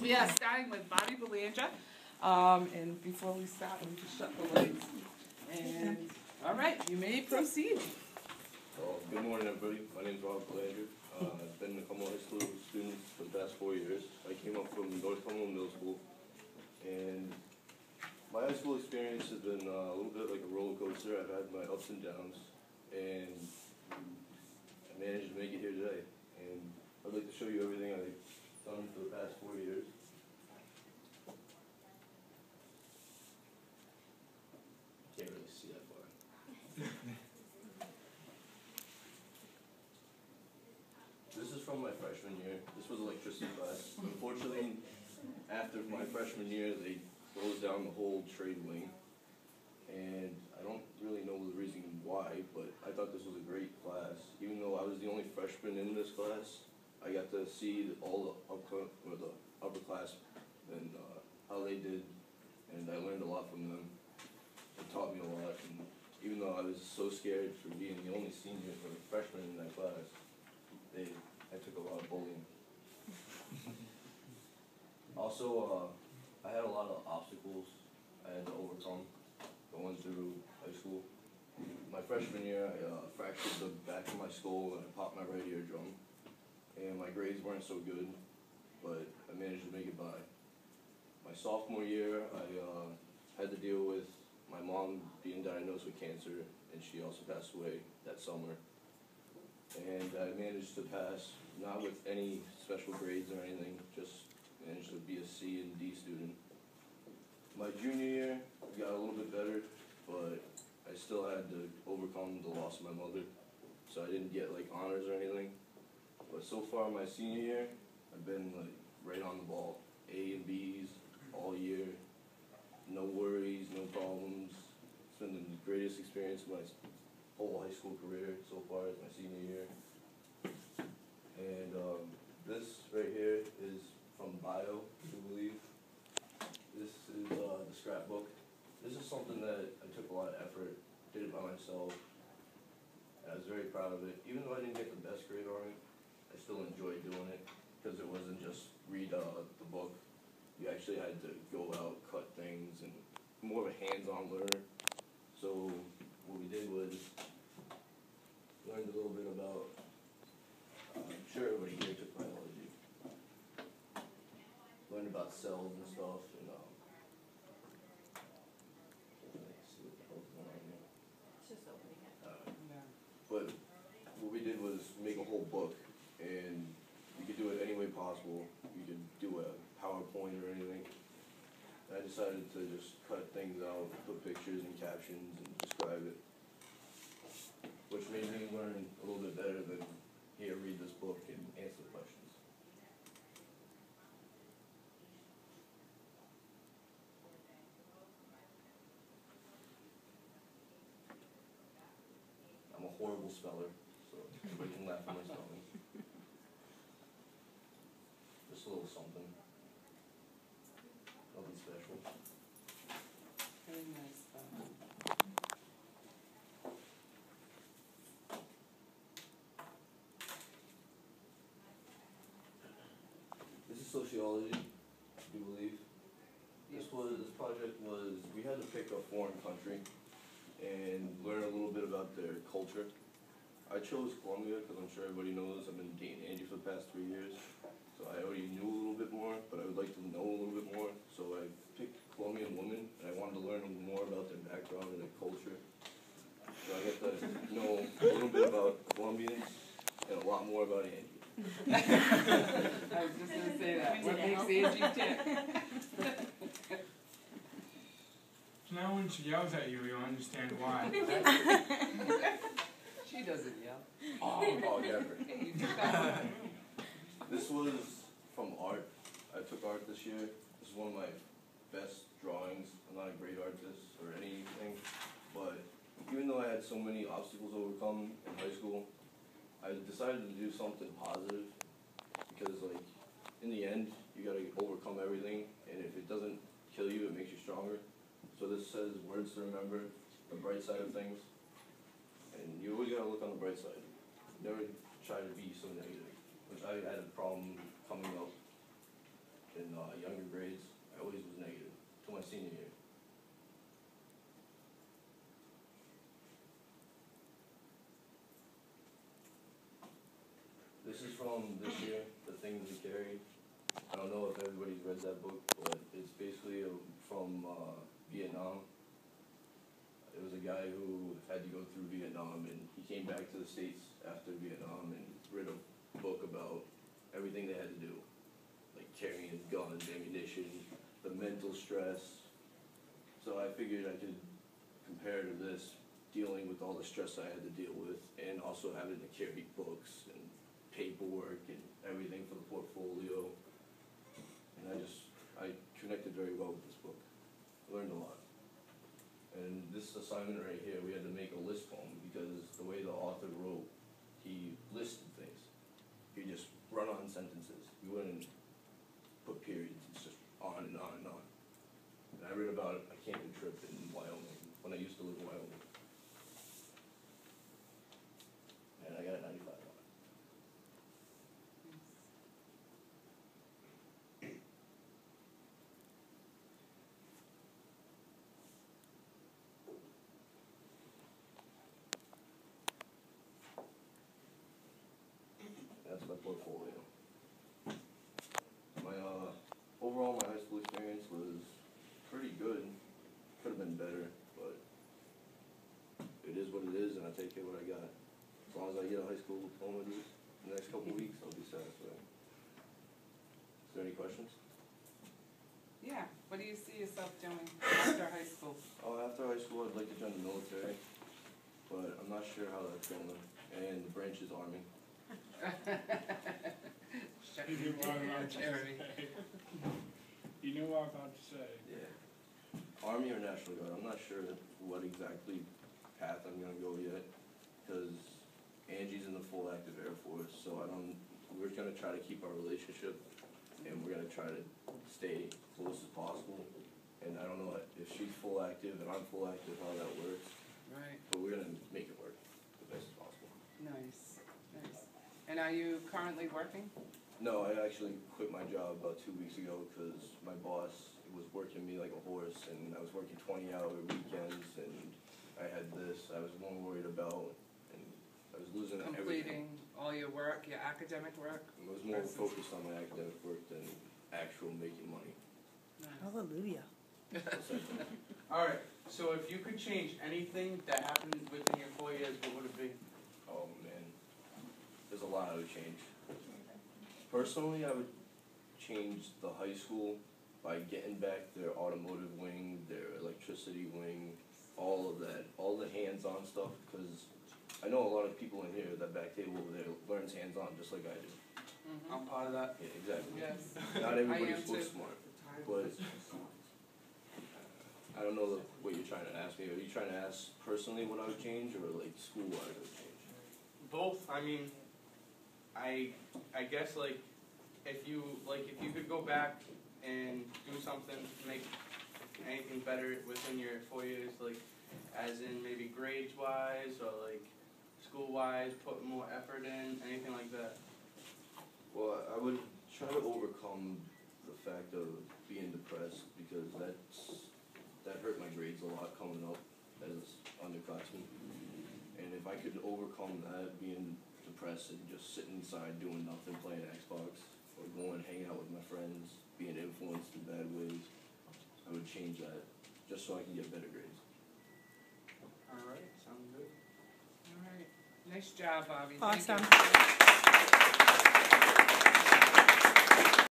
We are starting with Bobby Belanger. And before we start, we just shut the lights. And all right, you may proceed. Good morning, everybody. My name is Robert Belanger. I've been a Cumberland High School student for the past 4 years. I came up from North Cumberland Middle School, and my high school experience has been a little bit like a roller coaster. I've had my ups and downs, and I managed to make it here today. And I'd like to show you everything I've done for the past 4 years. Can't really see that far. This is from my freshman year. This was electricity class. Unfortunately, after my freshman year, they closed down the whole trade wing. And I don't really know the reason why, but I thought this was a great class. Even though I was the only freshman in this class, I got to see all the upperclassmen and how they did, and I learned a lot from them. It taught me a lot, and even though I was so scared for being the only senior or freshman in that class, I took a lot of bullying. Also, I had a lot of obstacles I had to overcome going through high school. My freshman year, I fractured the back of my skull and I popped my right eardrum. And my grades weren't so good, but I managed to make it by. My sophomore year, I had to deal with my mom being diagnosed with cancer, and she also passed away that summer. And I managed to pass, not with any special grades or anything, just managed to be a C and D student. My junior year got a little bit better, but I still had to overcome the loss of my mother, so I didn't get like honors or anything. But so far my senior year, I've been like right on the ball, A and B's all year, no worries, no problems. It's been the greatest experience of my whole high school career so far as my senior year. And this right here is from bio, I believe. This is the scrapbook. This is something that I took a lot of effort, did it by myself, and I was very proud of it. Even though I didn't get the best grade on it, I still enjoyed doing it, because it wasn't just read the book. You actually had to go out, cut things, and more of a hands-on learner. So what we did was learned a little bit about, I'm sure everybody here took biology. Learned about cells and stuff, and let's see what the hell's going on here. It's just opening it. But what we did was make a whole book, and you could do it any way possible. You could do a PowerPoint or anything. I decided to just cut things out, put pictures and captions, and describe it, which made me learn a little bit better than here, read this book and answer the questions. I'm a horrible speller, so everybody can laugh at my spelling. Just a little something. Nothing special. Very nice. This is sociology, I do believe. This project was, we had to pick a foreign country and learn a little bit about their culture. I chose Colombia because I'm sure everybody knows I've been dating Angie for the past 3 years. So I already knew a little bit more, but I would like to know a little bit more. So I picked Colombian women, and I wanted to learn more about their background and their culture. So I get to know a little bit about Colombians and a lot more about Angie. I was just going to say that. What makes Angie tick? So now when she yells at you, you'll understand why. She doesn't yell. Oh, never. Hey, you took that one. This was from art. I took art this year. This is one of my best drawings. I'm not a great artist or anything, but even though I had so many obstacles to overcome in high school, I decided to do something positive, because like in the end you gotta overcome everything, and if it doesn't kill you, it makes you stronger. So this says words to remember, the bright side of things, and you always gotta look on the bright side. Never try to be so negative, which I had a problem coming up in This is from this year, The Things We Carry. I don't know if everybody's read that book, but it's basically from Vietnam. It was a guy who had to go through Vietnam, and he came back to the States after Vietnam and read a book about everything they had to do, like carrying guns, ammunition, the mental stress. So I figured I could compare to this, dealing with all the stress I had to deal with, and also having to carry books and paperwork and everything for the portfolio. And I connected very well with this book. Learned a lot. And this assignment right here, we had to make a list poem because the way the author wrote, he listed things. He just run on sentences. He wouldn't put periods. It's just on and on and on. And I read about a camping trip in Wyoming when I used to live in Wyoming. And I got a 95 on it. That's my portfolio. My overall, my high school experience was pretty good. Could have been better, but it is what it is, and I take care of what I got. As long as I get a high school diploma in the next couple of weeks, I'll be satisfied. Is there any questions? Yeah, what do you see yourself doing after high school? After high school, I'd like to join the military, but I'm not sure how that's going. And the branch is Army. You knew what I'm about to say. You know what I'm about to say. Yeah. Army or National Guard. I'm not sure what exactly path I'm gonna go yet, because Angie's in the full active Air Force, so we're gonna try to keep our relationship, and we're gonna try to stay close as possible. And I don't know if she's full active and I'm full active, how that works, Right, but we're gonna make it work the best as possible. nice, nice. And are you currently working? No, I actually quit my job about 2 weeks ago because my boss was working me like a horse, and I was working 20-hour weekends, and I had this I was more worried about, and I was losing everything. Completing all your work, your academic work? I was more focused on my academic work than actual making money. Nice. Hallelujah. Alright, so if you could change anything that happened within your 4 years, what would it be? Oh man, there's a lot I would change. Personally, I would change the high school by getting back their automotive wing, their electricity wing, all of that, all the hands-on stuff, because I know a lot of people in here, that back table over there, learns hands-on just like I do. Mhm. I'm part of that. Yeah, exactly. Yes. Not I everybody's am book too. smart, but I don't know what you're trying to ask me. Are you trying to ask personally what I would change, or like school-wise I would change? Both. I mean, I guess like if you could go back and do something to make anything better within your 4 years, like as in maybe grades wise or like school wise, put more effort in, anything like that. Well, I would try to overcome the fact of being depressed, because that hurt my grades a lot coming up as underclassmen. And if I could overcome that, being depressed and just sitting inside doing nothing, playing Xbox, or going hanging out with my friends, being influenced in bad ways, I would change that just so I can get better grades. Alright, sounds good. All right, nice job, Bobby. Thank you. Awesome.